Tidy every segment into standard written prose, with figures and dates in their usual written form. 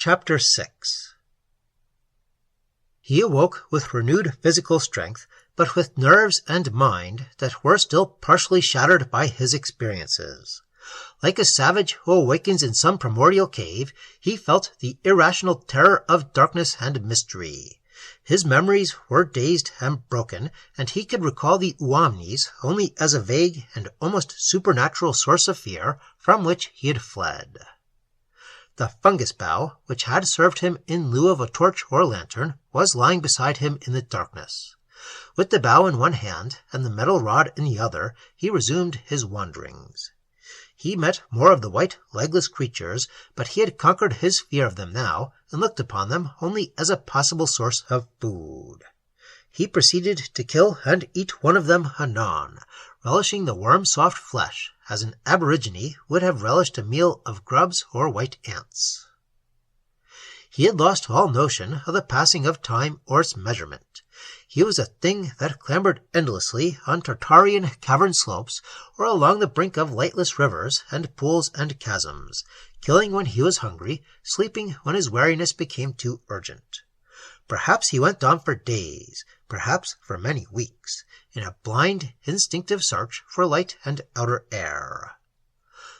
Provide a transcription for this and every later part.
Chapter 6. He awoke with renewed physical strength, but with nerves and mind that were still partially shattered by his experiences. Like a savage who awakens in some primordial cave, he felt the irrational terror of darkness and mystery. His memories were dazed and broken, and he could recall the Uomnis only as a vague and almost supernatural source of fear from which he had fled. The fungus bough, which had served him in lieu of a torch or lantern, was lying beside him in the darkness. With the bough in one hand and the metal rod in the other, he resumed his wanderings. He met more of the white, legless creatures, but he had conquered his fear of them now, and looked upon them only as a possible source of food. He proceeded to kill and eat one of them anon, relishing the worm-soft flesh, as an aborigine would have relished a meal of grubs or white ants. He had lost all notion of the passing of time or its measurement. He was a thing that clambered endlessly on Tartarian cavern slopes or along the brink of lightless rivers and pools and chasms, killing when he was hungry, sleeping when his weariness became too urgent. Perhaps he went on for days, perhaps for many weeks, in a blind, instinctive search for light and outer air.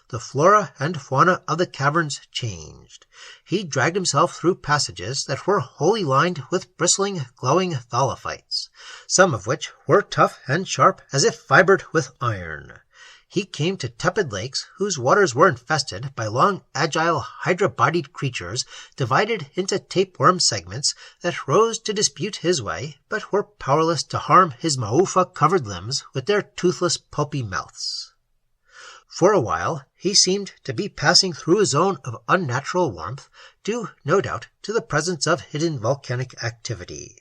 The flora and fauna of the caverns changed. He dragged himself through passages that were wholly lined with bristling, glowing thalophytes, some of which were tough and sharp as if fibered with iron. He came to tepid lakes whose waters were infested by long, agile, hydra-bodied creatures divided into tapeworm segments that rose to dispute his way, but were powerless to harm his maufa-covered limbs with their toothless, pulpy mouths. For a while, he seemed to be passing through a zone of unnatural warmth, due, no doubt, to the presence of hidden volcanic activity.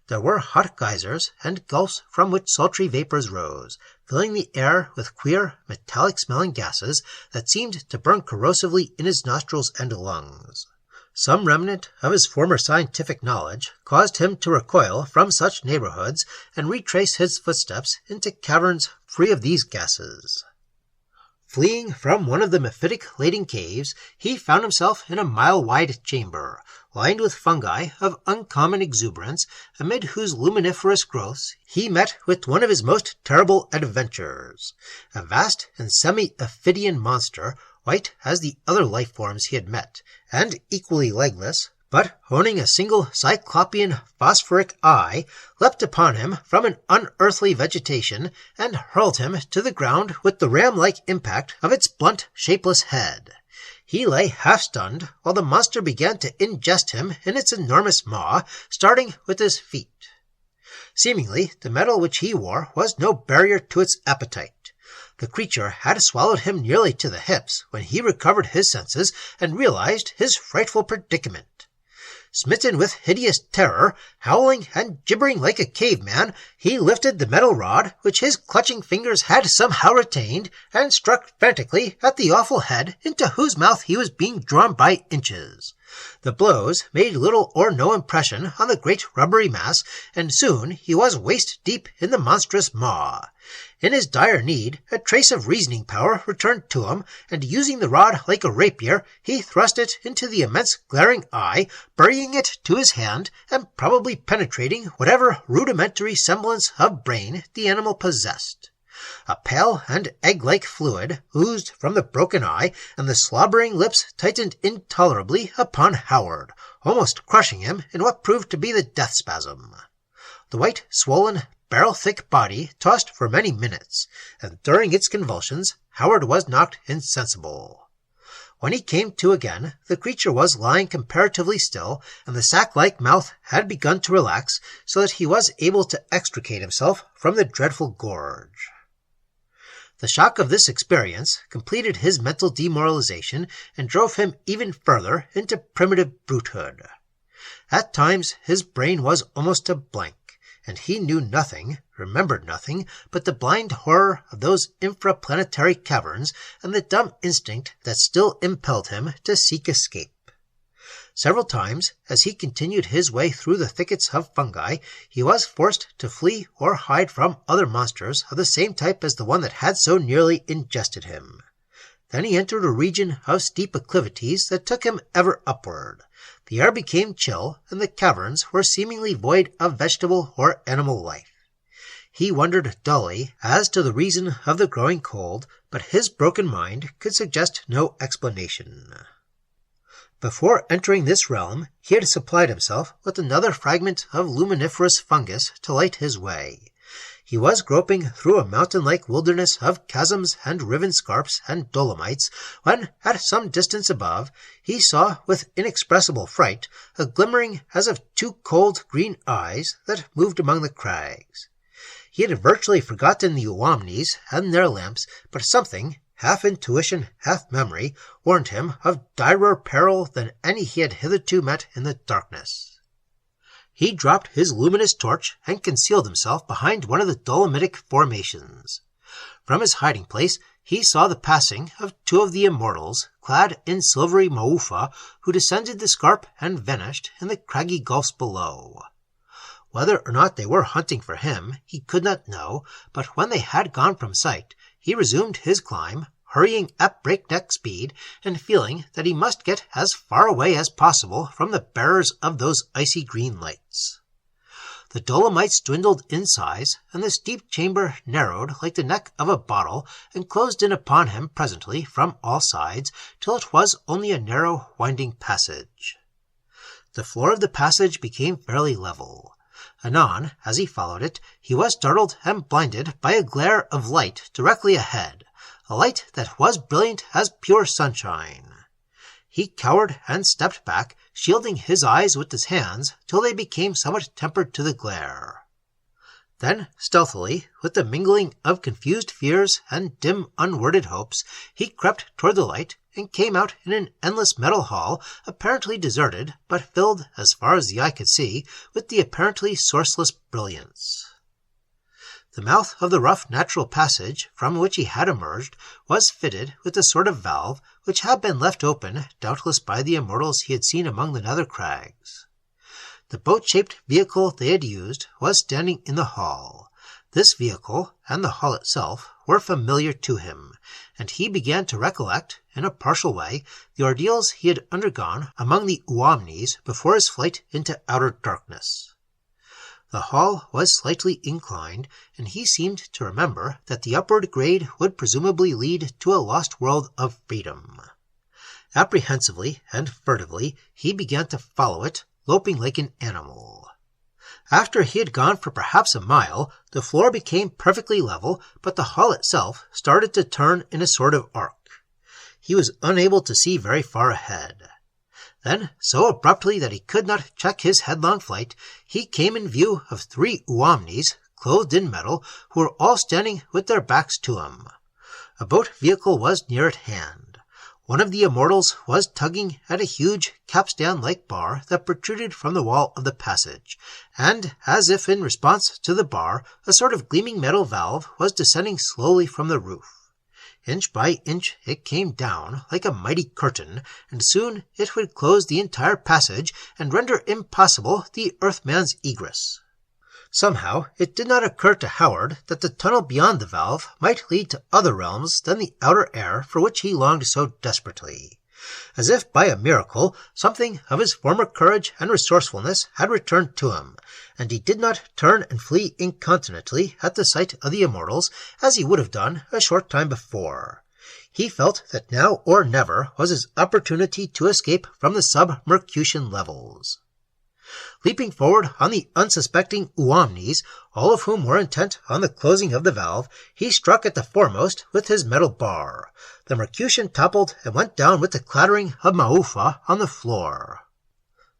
There were hot geysers and gulfs from which sultry vapors rose, filling the air with queer, metallic-smelling gases that seemed to burn corrosively in his nostrils and lungs. Some remnant of his former scientific knowledge caused him to recoil from such neighborhoods and retrace his footsteps into caverns free of these gases. Fleeing from one of the mephitic-laden caves, he found himself in a mile-wide chamber, lined with fungi of uncommon exuberance, amid whose luminiferous growths he met with one of his most terrible adventures. A vast and semi-ophidian monster, white as the other life-forms he had met, and equally legless, but owning a single cyclopean phosphoric eye, leapt upon him from an unearthly vegetation and hurled him to the ground with the ram-like impact of its blunt, shapeless head. He lay half-stunned while the monster began to ingest him in its enormous maw, starting with his feet. Seemingly, the metal which he wore was no barrier to its appetite. The creature had swallowed him nearly to the hips when he recovered his senses and realized his frightful predicament. Smitten with hideous terror, howling and gibbering like a caveman, he lifted the metal rod, which his clutching fingers had somehow retained, and struck frantically at the awful head into whose mouth he was being drawn by inches. The blows made little or no impression on the great rubbery mass, and soon he was waist-deep in the monstrous maw. In his dire need, a trace of reasoning power returned to him, and using the rod like a rapier, he thrust it into the immense glaring eye, burying it to his hand, and probably penetrating whatever rudimentary semblance of brain the animal possessed. A pale and egg-like fluid oozed from the broken eye, and the slobbering lips tightened intolerably upon Howard, almost crushing him in what proved to be the death spasm. The white, swollen, barrel-thick body tossed for many minutes, and during its convulsions Howard was knocked insensible. When he came to again, the creature was lying comparatively still, and the sack-like mouth had begun to relax, so that he was able to extricate himself from the dreadful gorge. The shock of this experience completed his mental demoralization and drove him even further into primitive brutehood. At times his brain was almost a blank, and he knew nothing, remembered nothing, but the blind horror of those infraplanetary caverns and the dumb instinct that still impelled him to seek escape. Several times, as he continued his way through the thickets of fungi, he was forced to flee or hide from other monsters of the same type as the one that had so nearly ingested him. Then he entered a region of steep acclivities that took him ever upward. The air became chill, and the caverns were seemingly void of vegetable or animal life. He wondered dully as to the reason of the growing cold, but his broken mind could suggest no explanation. Before entering this realm, he had supplied himself with another fragment of luminiferous fungus to light his way. He was groping through a mountain-like wilderness of chasms and riven scarps and dolomites when, at some distance above, he saw with inexpressible fright a glimmering as of two cold green eyes that moved among the crags. He had virtually forgotten the Uwamnis and their lamps, but something, half intuition, half memory, warned him of direr peril than any he had hitherto met in the darkness. He dropped his luminous torch and concealed himself behind one of the dolomitic formations. From his hiding place he saw the passing of two of the Immortals, clad in silvery maufa, who descended the scarp and vanished in the craggy gulfs below. Whether or not they were hunting for him, he could not know, but when they had gone from sight, he resumed his climb, hurrying at breakneck speed, and feeling that he must get as far away as possible from the bearers of those icy green lights. The dolomites dwindled in size, and the steep chamber narrowed like the neck of a bottle, and closed in upon him presently from all sides, till it was only a narrow, winding passage. The floor of the passage became fairly level. Anon, as he followed it, he was startled and blinded by a glare of light directly ahead, a light that was brilliant as pure sunshine. He cowered and stepped back, shielding his eyes with his hands till they became somewhat tempered to the glare. Then, stealthily, with the mingling of confused fears and dim, unworded hopes, he crept toward the light and came out in an endless metal hall, apparently deserted, but filled, as far as the eye could see, with the apparently sourceless brilliance. The mouth of the rough natural passage from which he had emerged was fitted with a sort of valve which had been left open, doubtless by the Immortals he had seen among the nether crags. The boat-shaped vehicle they had used was standing in the hall. This vehicle, and the hall itself, were familiar to him, and he began to recollect, in a partial way, the ordeals he had undergone among the Uwamnis before his flight into outer darkness. The hall was slightly inclined, and he seemed to remember that the upward grade would presumably lead to a lost world of freedom. Apprehensively and furtively he began to follow it, loping like an animal. After he had gone for perhaps a mile, the floor became perfectly level, but the hall itself started to turn in a sort of arc. He was unable to see very far ahead. Then, so abruptly that he could not check his headlong flight, he came in view of three Uwamnis, clothed in metal, who were all standing with their backs to him. A boat vehicle was near at hand. One of the Immortals was tugging at a huge capstan-like bar that protruded from the wall of the passage, and, as if in response to the bar, a sort of gleaming metal valve was descending slowly from the roof. Inch by inch it came down, like a mighty curtain, and soon it would close the entire passage and render impossible the Earthman's egress. Somehow it did not occur to Howard that the tunnel beyond the valve might lead to other realms than the outer air for which he longed so desperately. As if by a miracle, something of his former courage and resourcefulness had returned to him, and he did not turn and flee incontinently at the sight of the Immortals, as he would have done a short time before. He felt that now or never was his opportunity to escape from the sub-Mercutian levels. Leaping forward on the unsuspecting Uwamnis, all of whom were intent on the closing of the valve, he struck at the foremost with his metal bar. The Mercutian toppled and went down with the clattering of maufa on the floor.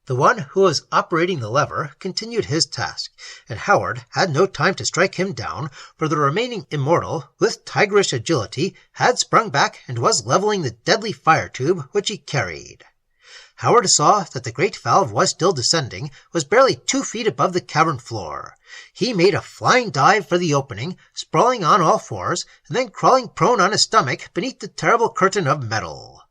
The one who was operating the lever continued his task, and Howard had no time to strike him down, for the remaining Immortal, with tigerish agility, had sprung back and was leveling the deadly fire tube which he carried. Howard saw that the great valve was still descending, was barely 2 feet above the cavern floor. He made a flying dive for the opening, sprawling on all fours, and then crawling prone on his stomach beneath the terrible curtain of metal.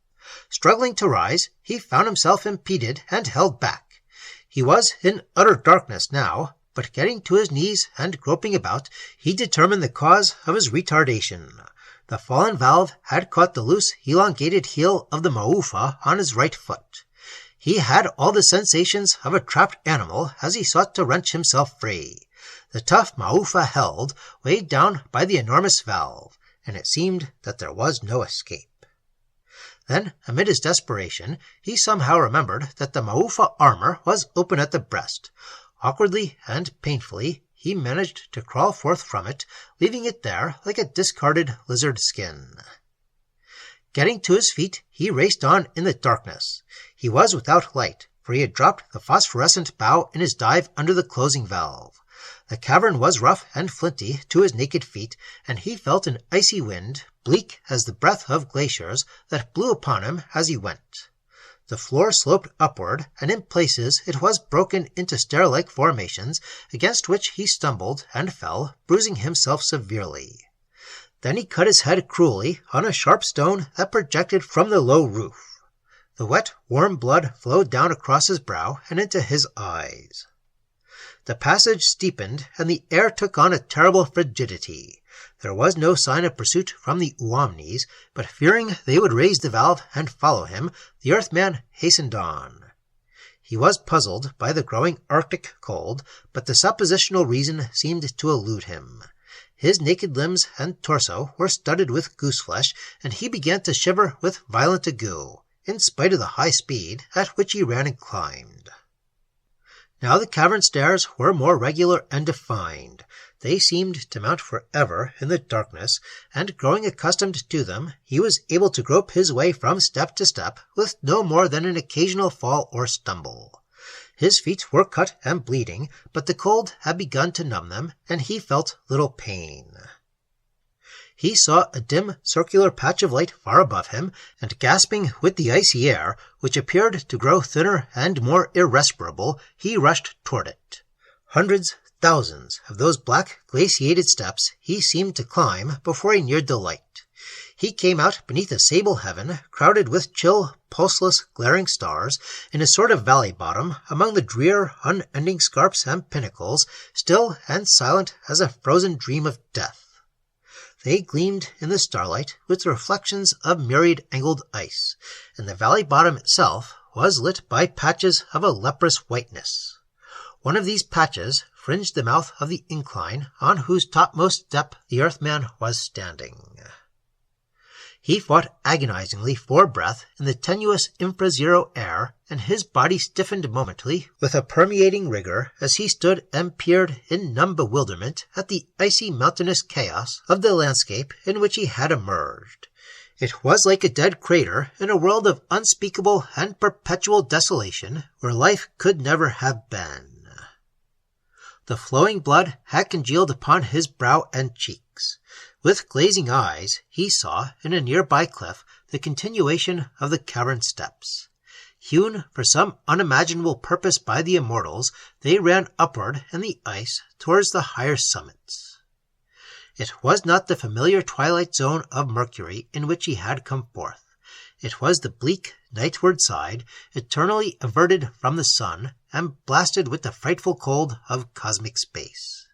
Struggling to rise, he found himself impeded and held back. He was in utter darkness now, but getting to his knees and groping about, he determined the cause of his retardation. The fallen valve had caught the loose, elongated heel of the Maufa on his right foot. He had all the sensations of a trapped animal as he sought to wrench himself free. The tough Maufa held, weighed down by the enormous valve, and it seemed that there was no escape. Then, amid his desperation, he somehow remembered that the Maufa armor was open at the breast. Awkwardly and painfully, he managed to crawl forth from it, leaving it there like a discarded lizard skin. Getting to his feet, he raced on in the darkness. He was without light, for he had dropped the phosphorescent bow in his dive under the closing valve. The cavern was rough and flinty to his naked feet, and he felt an icy wind, bleak as the breath of glaciers, that blew upon him as he went. The floor sloped upward, and in places it was broken into stair-like formations, against which he stumbled and fell, bruising himself severely. Then he cut his head cruelly on a sharp stone that projected from the low roof. The wet, warm blood flowed down across his brow and into his eyes. The passage steepened, and the air took on a terrible frigidity. There was no sign of pursuit from the Uomnis, but fearing they would raise the valve and follow him, the Earthman hastened on. He was puzzled by the growing Arctic cold, but the suppositional reason seemed to elude him. His naked limbs and torso were studded with gooseflesh, and he began to shiver with violent ague, in spite of the high speed at which he ran and climbed. Now the cavern stairs were more regular and defined. They seemed to mount forever in the darkness, and growing accustomed to them, he was able to grope his way from step to step with no more than an occasional fall or stumble. His feet were cut and bleeding, but the cold had begun to numb them, and he felt little pain. He saw a dim circular patch of light far above him, and gasping with the icy air, which appeared to grow thinner and more irrespirable, he rushed toward it. Hundreds, thousands of those black glaciated steps he seemed to climb before he neared the light. He came out beneath a sable heaven, crowded with chill, pulseless, glaring stars, in a sort of valley bottom, among the drear, unending scarps and pinnacles, still and silent as a frozen dream of death. They gleamed in the starlight with reflections of myriad angled ice, and the valley bottom itself was lit by patches of a leprous whiteness. One of these patches fringed the mouth of the incline on whose topmost step the Earthman was standing. He fought agonizingly for breath in the tenuous infra-zero air, and his body stiffened momently with a permeating rigor as he stood and peered in numb bewilderment at the icy mountainous chaos of the landscape in which he had emerged. It was like a dead crater in a world of unspeakable and perpetual desolation where life could never have been. The flowing blood had congealed upon his brow and cheeks. With glazing eyes, he saw, in a nearby cliff, the continuation of the cavern steps. Hewn for some unimaginable purpose by the Immortals, they ran upward in the ice towards the higher summits. It was not the familiar twilight zone of Mercury in which he had come forth. It was the bleak, nightward side, eternally averted from the sun, and blasted with the frightful cold of cosmic space.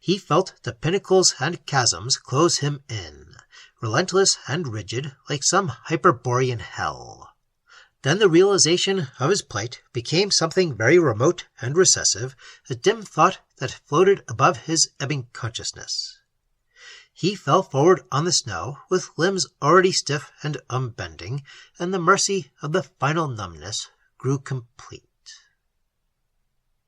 He felt the pinnacles and chasms close him in, relentless and rigid like some Hyperborean hell. Then the realization of his plight became something very remote and recessive, a dim thought that floated above his ebbing consciousness. He fell forward on the snow, with limbs already stiff and unbending, and the mercy of the final numbness grew complete.